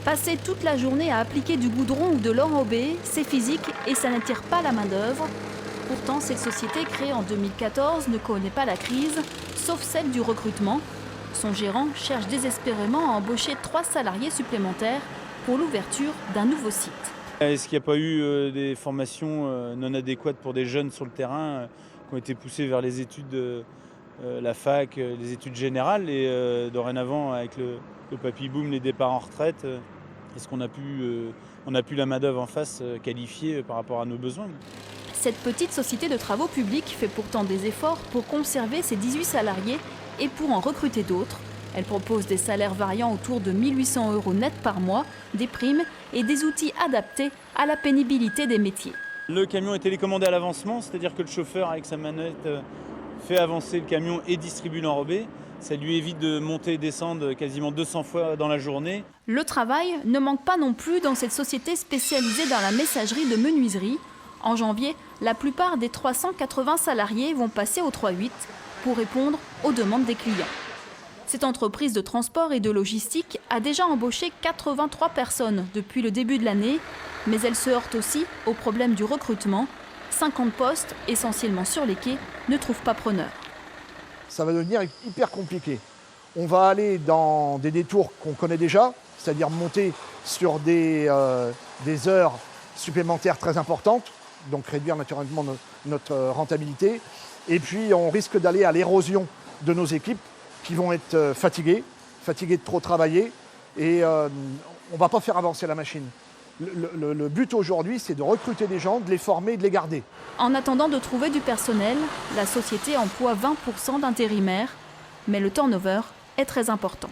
Passer toute la journée à appliquer du goudron ou de l'enrobé, c'est physique et ça n'attire pas la main-d'œuvre. Pourtant, cette société créée en 2014 ne connaît pas la crise, sauf celle du recrutement. Son gérant cherche désespérément à embaucher 3 salariés supplémentaires pour l'ouverture d'un nouveau site. Est-ce qu'il n'y a pas eu des formations non adéquates pour des jeunes sur le terrain qui ont été poussés vers les études, la fac, les études générales et dorénavant avec le papy boom, les départs en retraite, est-ce qu'on a pu la main-d'œuvre en face qualifiée par rapport à nos besoins? Cette petite société de travaux publics fait pourtant des efforts pour conserver ses 18 salariés et pour en recruter d'autres. Elle propose des salaires variant autour de 1 800 € net par mois, des primes et des outils adaptés à la pénibilité des métiers. Le camion est télécommandé à l'avancement, c'est-à-dire que le chauffeur avec sa manette fait avancer le camion et distribue l'enrobé. Ça lui évite de monter et descendre quasiment 200 fois dans la journée. Le travail ne manque pas non plus dans cette société spécialisée dans la messagerie de menuiserie. En janvier, la plupart des 380 salariés vont passer au 3-8 pour répondre aux demandes des clients. Cette entreprise de transport et de logistique a déjà embauché 83 personnes depuis le début de l'année, mais elle se heurte aussi au problème du recrutement. 50 postes, essentiellement sur les quais, ne trouvent pas preneur. Ça va devenir hyper compliqué. On va aller dans des détours qu'on connaît déjà, c'est-à-dire monter sur des heures supplémentaires très importantes, donc réduire naturellement notre rentabilité. Et puis on risque d'aller à l'érosion de nos équipes qui vont être fatiguées de trop travailler et on ne va pas faire avancer la machine. Le but aujourd'hui, c'est de recruter des gens, de les former et de les garder. En attendant de trouver du personnel, la société emploie 20% d'intérimaires, mais le turnover est très important.